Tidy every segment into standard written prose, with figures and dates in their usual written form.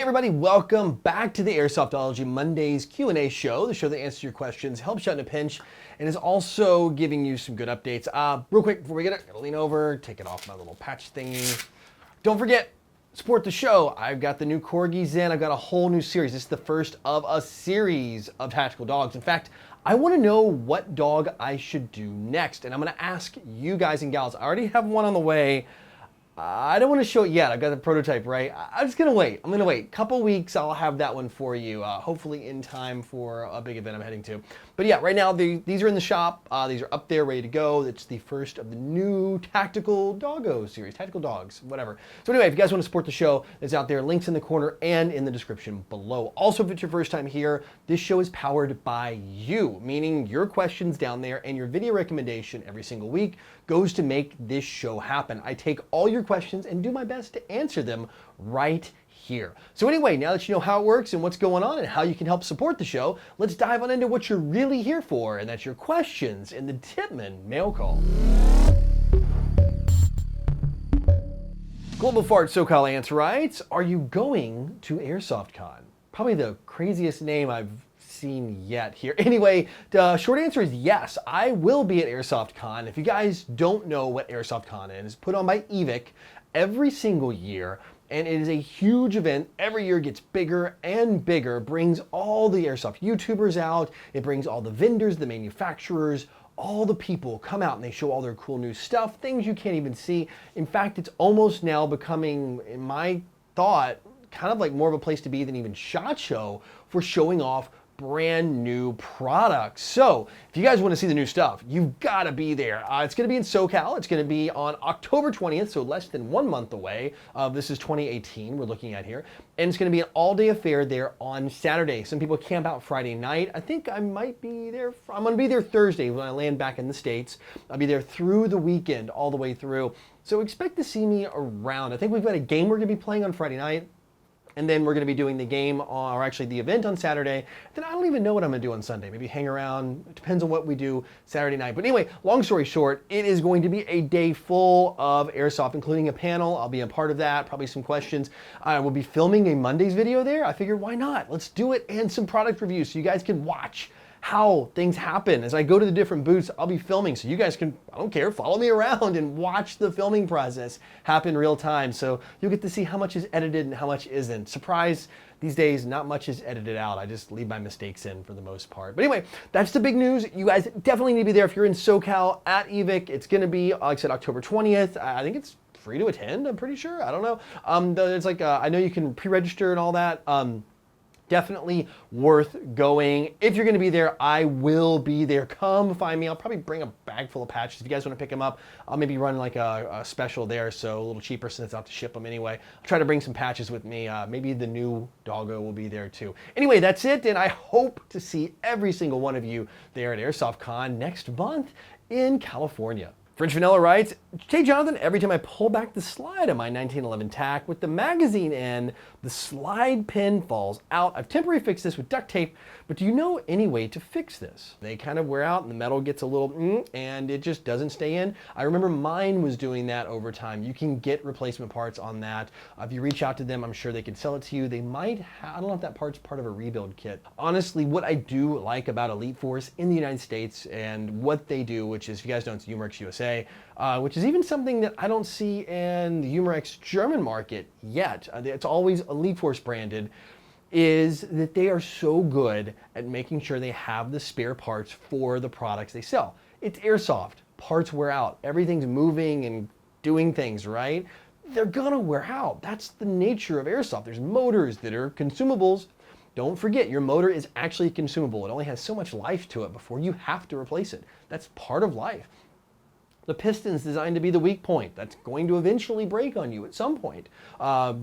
everybody, welcome back to the Airsoftology Mondays Q&A Show, the show that answers your questions, helps you out in a pinch, and is also giving you some good updates. Real quick, before we get it, I'm gonna lean over, take it off my little patch thingy. Don't forget, support the show. I've got the new Corgis in. I've got a whole new series. This is the first of a series of tactical dogs. In fact, I want to know what dog I should do next, and I'm going to ask you guys and gals. I already have one on the way. I don't want to show it yet. I've got the prototype, right? I'm just going to wait. I'm going to wait. Couple weeks, I'll have that one for you, hopefully in time for a big event I'm heading to. But yeah, right now, these are in the shop. These are up there, ready to go. It's the first of the new Tactical Doggo series, Tactical Dogs, whatever. So anyway, if you guys want to support the show, it's out there. Links in the corner and in the description below. Also, if it's your first time here, this show is powered by you, meaning your questions down there and your video recommendation every single week goes to make this show happen. I take all your questions and do my best to answer them right here. So anyway, now that you know how it works and what's going on and how you can help support the show, let's dive on into what you're really here for, and that's your questions in the Tippmann mail call. Global Fart SoCal Ants writes, are you going to AirsoftCon? Probably the craziest name I've seen yet here. Anyway, the short answer is yes, I will be at AirsoftCon. If you guys don't know what AirsoftCon is, it's put on by EVIC every single year, and it is a huge event. Every year it gets bigger and bigger, brings all the Airsoft YouTubers out, it brings all the vendors, the manufacturers, all the people come out and they show all their cool new stuff, things you can't even see. In fact, it's almost now becoming, in my thought, kind of like more of a place to be than even SHOT Show for showing off brand new products. So if you guys want to see the new stuff, you've got to be there. It's going to be in SoCal. It's going to be on October 20th, so less than 1 month away. This is 2018 we're looking at here. And it's going to be an all-day affair there on Saturday. Some people camp out Friday night. I think I might be there. I'm going to be there Thursday when I land back in the States. I'll be there through the weekend, all the way through. So expect to see me around. I think we've got a game we're going to be playing on Friday night. And then we're going to be doing the game, or actually the event on Saturday. Then I don't even know what I'm going to do on Sunday. Maybe hang around. It depends on what we do Saturday night. But anyway, long story short, it is going to be a day full of Airsoft, including a panel. I'll be a part of that, probably some questions. I will be filming a Mondays video there. I figured, why not? Let's do it, and some product reviews so you guys can watch how things happen. As I go to the different booths, I'll be filming, so you guys can, I don't care, follow me around and watch the filming process happen real time. So you'll get to see how much is edited and how much isn't. Surprise, these days, not much is edited out. I just leave my mistakes in for the most part. But anyway, that's the big news. You guys definitely need to be there if you're in SoCal at EVIC. It's gonna be, like I said, October 20th. I think it's free to attend, I'm pretty sure. I don't know. It's like, I know you can pre-register and all that. Definitely worth going. If you're gonna be there, I will be there. Come find me. I'll probably bring a bag full of patches. If you guys wanna pick them up, I'll maybe run like a special there, so a little cheaper since it's out to ship them anyway. I'll try to bring some patches with me. Maybe the new doggo will be there too. Anyway, that's it, and I hope to see every single one of you there at AirsoftCon next month in California. French Vanilla writes, hey Jonathan, every time I pull back the slide on my 1911 TAC with the magazine in, the slide pin falls out. I've temporarily fixed this with duct tape, but do you know any way to fix this? They kind of wear out and the metal gets a little, and it just doesn't stay in. I remember mine was doing that over time. You can get replacement parts on that. If you reach out to them, I'm sure they could sell it to you. They might I don't know if that part's part of a rebuild kit. Honestly, what I do like about Elite Force in the United States and what they do, which is, if you guys don't, it's Umerx USA, which is even something that I don't see in the Umerx German market yet. It's always Elite Force branded, is that they are so good at making sure they have the spare parts for the products they sell. It's Airsoft. Parts wear out. Everything's moving and doing things, right? They're gonna wear out. That's the nature of Airsoft. There's motors that are consumables. Don't forget, your motor is actually consumable. It only has so much life to it before you have to replace it. That's part of life. The piston's designed to be the weak point. That's going to eventually break on you at some point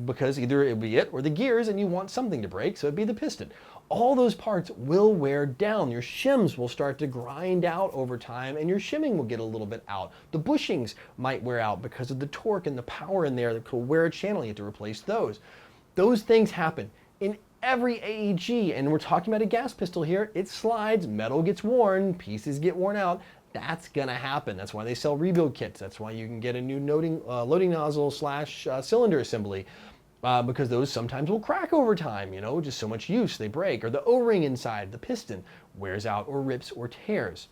because either it'll be it or the gears, and you want something to break, so it'd be the piston. All those parts will wear down. Your shims will start to grind out over time, and your shimming will get a little bit out. The bushings might wear out because of the torque and the power in there that could wear a channel. You have to replace those. Those things happen in every AEG, and we're talking about a gas pistol here. It slides, metal gets worn, pieces get worn out. That's gonna happen. That's why they sell rebuild kits. That's why you can get a new loading nozzle / cylinder assembly. because those sometimes will crack over time, you know, just so much use, they break. Or the O-ring inside, the piston, wears out or rips or tears.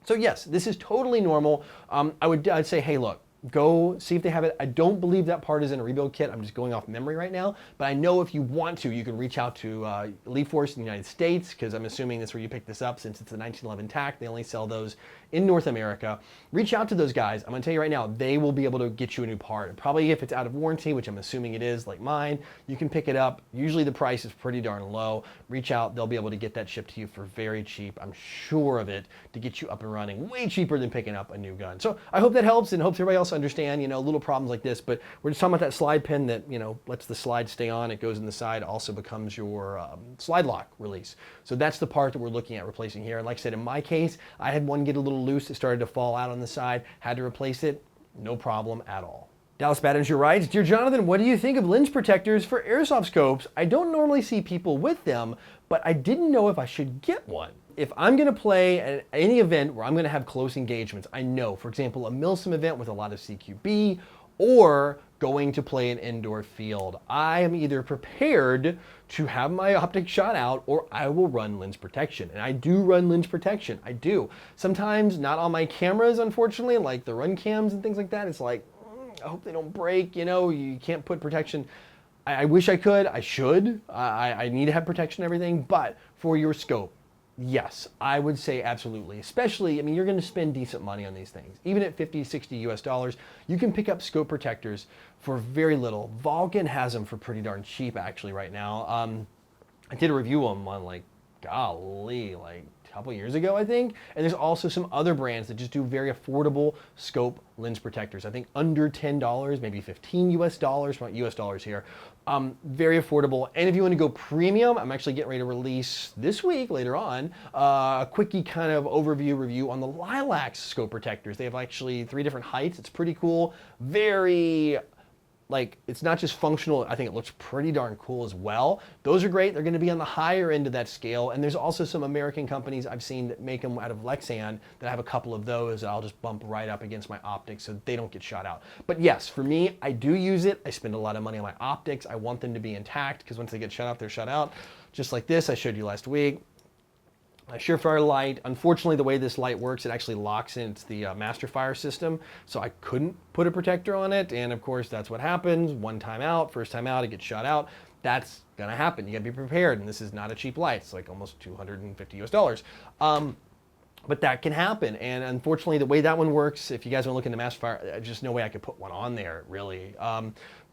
So yes, this is totally normal. I'd say, hey, look, go see if they have it. I don't believe that part is in a rebuild kit. I'm just going off memory right now. But I know if you want to, you can reach out to Elite Force in the United States, because I'm assuming that's where you picked this up since it's a 1911 TAC. They only sell those in North America. Reach out to those guys. I'm gonna tell you right now, they will be able to get you a new part. Probably if it's out of warranty, which I'm assuming it is, like mine, you can pick it up. Usually the price is pretty darn low. Reach out, they'll be able to get that shipped to you for very cheap. I'm sure of it, to get you up and running, way cheaper than picking up a new gun. So I hope that helps, and hopes everybody else understand, you know, little problems like this. But we're just talking about that slide pin that, you know, lets the slide stay on. It goes in the side, also becomes your slide lock release. So that's the part that we're looking at replacing here. And like I said, in my case, I had one get a little loose. It started to fall out on the side, had to replace it. No problem at all. Dallas Badger writes, Dear Jonathan, what do you think of lens protectors for airsoft scopes? I don't normally see people with them, but I didn't know if I should get one. If I'm gonna play at any event where I'm gonna have close engagements, I know, for example, a Milsim event with a lot of CQB, or going to play an indoor field, I am either prepared to have my optic shot out, or I will run lens protection. And I do run lens protection, I do. Sometimes not on my cameras, unfortunately, like the run cams and things like that. It's like, I hope they don't break, you know, you can't put protection. I wish I could, I should. I need to have protection and everything, but for your scope, yes, I would say absolutely. Especially, I mean, you're gonna spend decent money on these things. Even at 50, 60 US dollars, you can pick up scope protectors for very little. Vulcan has them for pretty darn cheap actually right now. I did a review on one, like, golly, like a couple years ago, I think. And there's also some other brands that just do very affordable scope lens protectors. I think under $10, maybe 15 US dollars, not US dollars here. Very affordable. And if you want to go premium, I'm actually getting ready to release this week, later on, a quickie kind of overview review on the Lilac scope protectors. They have actually 3 different heights. It's pretty cool. Very, like, it's not just functional, I think it looks pretty darn cool as well. Those are great. They're going to be on the higher end of that scale. And there's also some American companies I've seen that make them out of Lexan that have a couple of those that I'll just bump right up against my optics so they don't get shot out. But yes, for me, I do use it. I spend a lot of money on my optics. I want them to be intact, because once they get shut out, they're shut out. Just like this I showed you last week. A Surefire light, unfortunately the way this light works, it actually locks in. It's the master fire system, so I couldn't put a protector on it, and of course that's what happens. One time out, first time out, it gets shot out. That's gonna happen. You gotta be prepared, and this is not a cheap light. It's like almost 250 US dollars. But that can happen, and unfortunately the way that one works, if you guys want to look into master fire, there's just no way I could put one on there, really.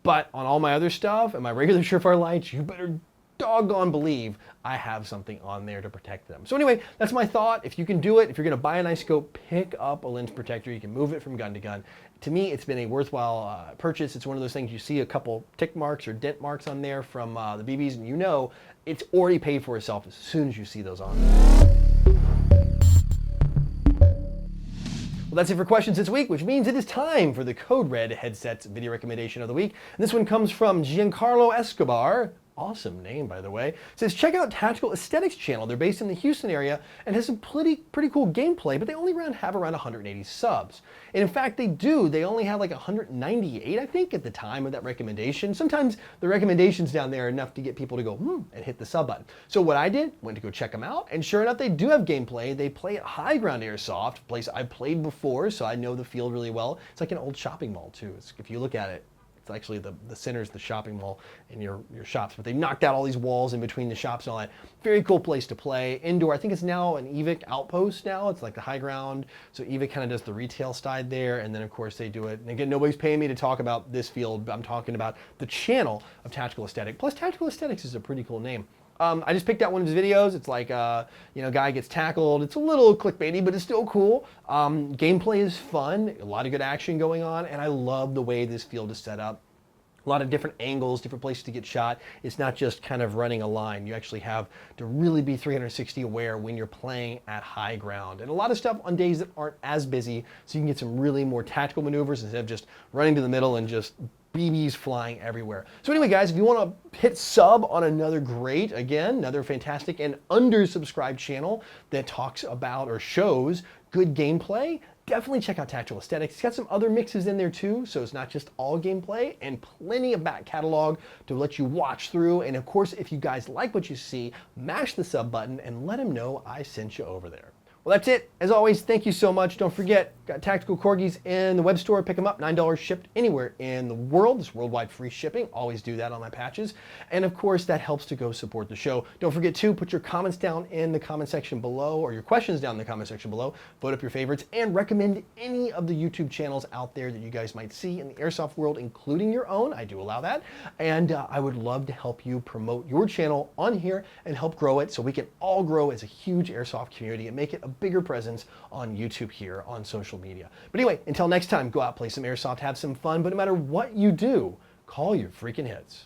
But on all my other stuff and my regular Surefire lights, you better doggone believe I have something on there to protect them. So anyway, that's my thought. If you can do it, if you're gonna buy a nice scope, pick up a lens protector. You can move it from gun to gun. To me, it's been a worthwhile purchase. It's one of those things you see a couple tick marks or dent marks on there from the BBs, and you know it's already paid for itself as soon as you see those on. Well, that's it for questions this week, which means it is time for the Code Red headsets video recommendation of the week. And this one comes from Giancarlo Escobar. Awesome name, by the way. It says, check out Tactical Aesthetics channel. They're based in the Houston area and has some pretty cool gameplay, but they only have around 180 subs. And in fact, they only had like 198, I think, at the time of that recommendation. Sometimes the recommendations down there are enough to get people to go, and hit the sub button. So what I did, went to go check them out, and sure enough, they do have gameplay. They play at High Ground Airsoft, a place I've played before, so I know the field really well. It's like an old shopping mall, too. If you look at it, it's actually the center's the shopping mall and your shops, but they knocked out all these walls in between the shops and all that. Very cool place to play. Indoor, I think it's now an EVIC outpost now. It's like the high ground. So EVIC kind of does the retail side there. And then of course they do it. And again, nobody's paying me to talk about this field, but I'm talking about the channel of Tactical Aesthetic. Plus Tactical Aesthetics is a pretty cool name. I just picked out one of his videos. It's like, guy gets tackled. It's a little clickbaity, but it's still cool. Gameplay is fun. A lot of good action going on, and I love the way this field is set up. A lot of different angles, different places to get shot. It's not just kind of running a line. You actually have to really be 360 aware when you're playing at high ground. And a lot of stuff on days that aren't as busy, so you can get some really more tactical maneuvers instead of just running to the middle and just BBs flying everywhere. So anyway, guys, if you want to hit sub on another fantastic and undersubscribed channel that talks about or shows good gameplay, definitely check out Tactical Aesthetics. It's got some other mixes in there too, so it's not just all gameplay, and plenty of back catalog to let you watch through. And of course, if you guys like what you see, mash the sub button and let them know I sent you over there. Well, that's it. As always, thank you so much. Don't forget, got Tactical Corgis in the web store. Pick them up, $9 shipped anywhere in the world. It's worldwide free shipping. Always do that on my patches. And of course, that helps to go support the show. Don't forget to put your comments down in the comment section below, or your questions down in the comment section below. Vote up your favorites and recommend any of the YouTube channels out there that you guys might see in the airsoft world, including your own. I do allow that. And I would love to help you promote your channel on here and help grow it so we can all grow as a huge airsoft community and make it a bigger presence on YouTube here, on social media. But anyway, until next time, go out, play some airsoft, have some fun, but no matter what you do, call your freaking hits.